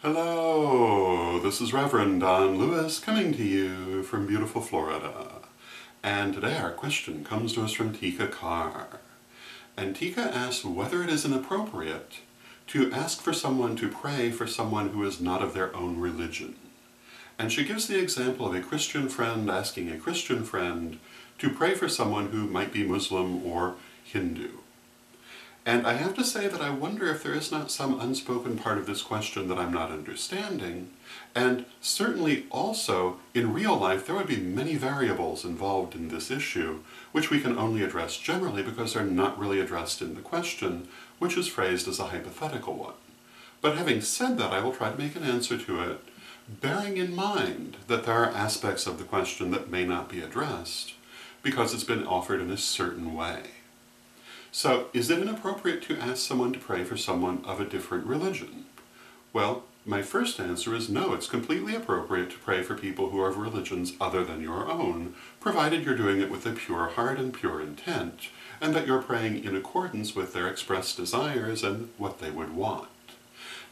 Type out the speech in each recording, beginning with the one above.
Hello, this is Reverend Don Lewis coming to you from beautiful Florida. And today our question comes to us from Tika Carr. And Tika asks whether it is inappropriate to ask for someone to pray for someone who is not of their own religion. And she gives the example of a Christian friend asking a Christian friend to pray for someone who might be Muslim or Hindu. And I have to say that I wonder if there is not some unspoken part of this question that I'm not understanding, and certainly also in real life there would be many variables involved in this issue, which we can only address generally because they're not really addressed in the question, which is phrased as a hypothetical one. But having said that, I will try to make an answer to it, bearing in mind that there are aspects of the question that may not be addressed, because it's been offered in a certain way. So, is it inappropriate to ask someone to pray for someone of a different religion? Well, my first answer is no, it's completely appropriate to pray for people who are of religions other than your own, provided you're doing it with a pure heart and pure intent, and that you're praying in accordance with their expressed desires and what they would want.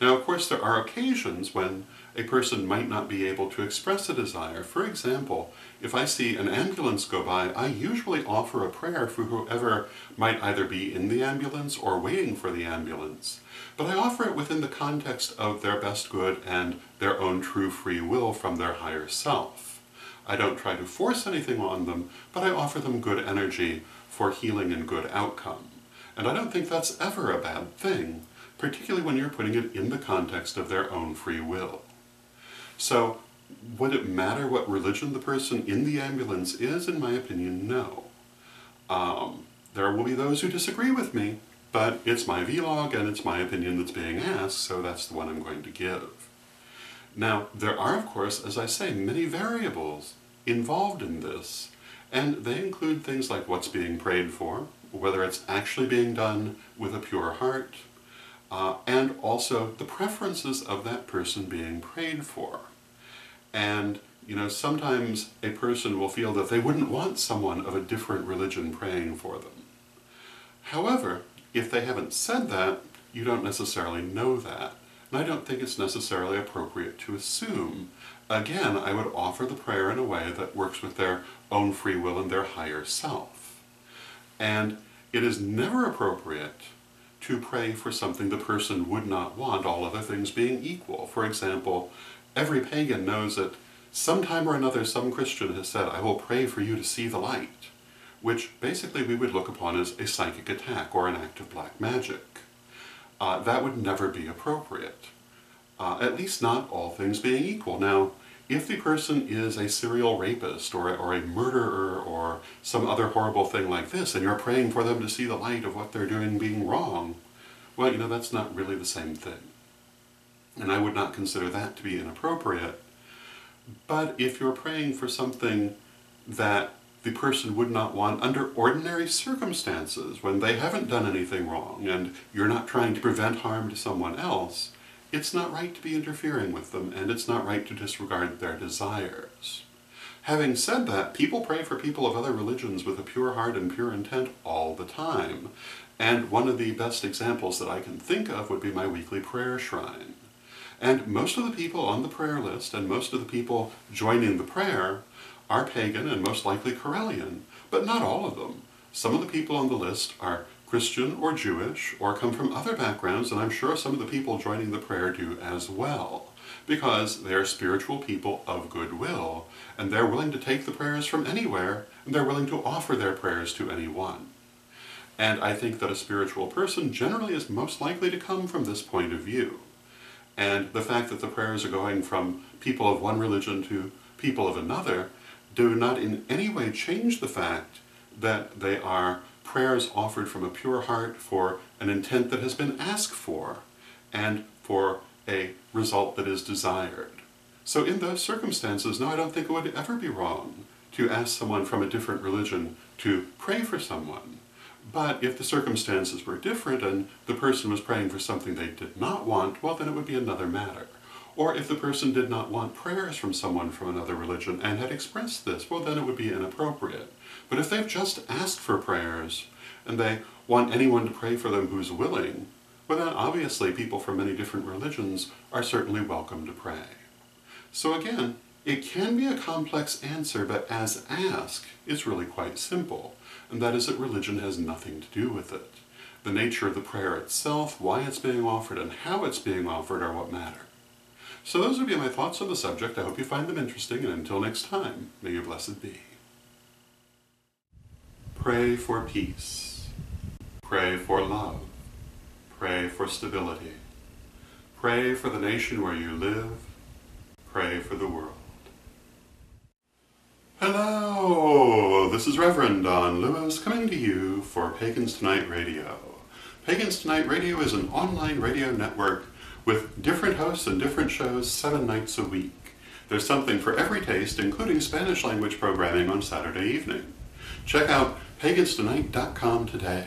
Now, of course, there are occasions when a person might not be able to express a desire. For example, if I see an ambulance go by, I usually offer a prayer for whoever might either be in the ambulance or waiting for the ambulance. But I offer it within the context of their best good and their own true free will from their higher self. I don't try to force anything on them, but I offer them good energy for healing and good outcome. And I don't think that's ever a bad thing, particularly when you're putting it in the context of their own free will. So, would it matter what religion the person in the ambulance is? In my opinion, no. There will be those who disagree with me, but it's my vlog and it's my opinion that's being asked, so that's the one I'm going to give. Now, there are, of course, as I say, many variables involved in this, and they include things like what's being prayed for, whether it's actually being done with a pure heart, and also the preferences of that person being prayed for. And, sometimes a person will feel that they wouldn't want someone of a different religion praying for them. However, if they haven't said that, you don't necessarily know that. And I don't think it's necessarily appropriate to assume. Again, I would offer the prayer in a way that works with their own free will and their higher self. And it is never appropriate to pray for something the person would not want, all other things being equal. For example, every pagan knows that sometime or another some Christian has said, "I will pray for you to see the light," which basically we would look upon as a psychic attack or an act of black magic. That would never be appropriate, at least not all things being equal. Now, if the person is a serial rapist or a murderer or some other horrible thing like this, and you're praying for them to see the light of what they're doing being wrong, well, that's not really the same thing. And I would not consider that to be inappropriate. But if you're praying for something that the person would not want under ordinary circumstances, when they haven't done anything wrong, and you're not trying to prevent harm to someone else, it's not right to be interfering with them, and it's not right to disregard their desires. Having said that, people pray for people of other religions with a pure heart and pure intent all the time. And one of the best examples that I can think of would be my weekly prayer shrine. And most of the people on the prayer list and most of the people joining the prayer are pagan and most likely Correllian, but not all of them. Some of the people on the list are Christian or Jewish or come from other backgrounds, and I'm sure some of the people joining the prayer do as well, because they are spiritual people of goodwill, and they're willing to take the prayers from anywhere, and they're willing to offer their prayers to anyone. And I think that a spiritual person generally is most likely to come from this point of view. And the fact that the prayers are going from people of one religion to people of another do not in any way change the fact that they are prayers offered from a pure heart for an intent that has been asked for, and for a result that is desired. So in those circumstances, no, I don't think it would ever be wrong to ask someone from a different religion to pray for someone. But if the circumstances were different and the person was praying for something they did not want, well, then it would be another matter. Or if the person did not want prayers from someone from another religion and had expressed this, well, then it would be inappropriate. But if they've just asked for prayers and they want anyone to pray for them who's willing, well then obviously people from many different religions are certainly welcome to pray. So again, it can be a complex answer, but as asked, it's really quite simple, and that is that religion has nothing to do with it. The nature of the prayer itself, why it's being offered, and how it's being offered are what matter. So those would be my thoughts on the subject. I hope you find them interesting, and until next time, may you blessed be. Pray for peace. Pray for love. Pray for stability. Pray for the nation where you live. Pray for the world. Hello, this is Reverend Don Lewis coming to you for Pagans Tonight Radio. Pagans Tonight Radio is an online radio network with different hosts and different shows 7 nights a week. There's something for every taste, including Spanish language programming on Saturday evening. Check out paganstonight.com today.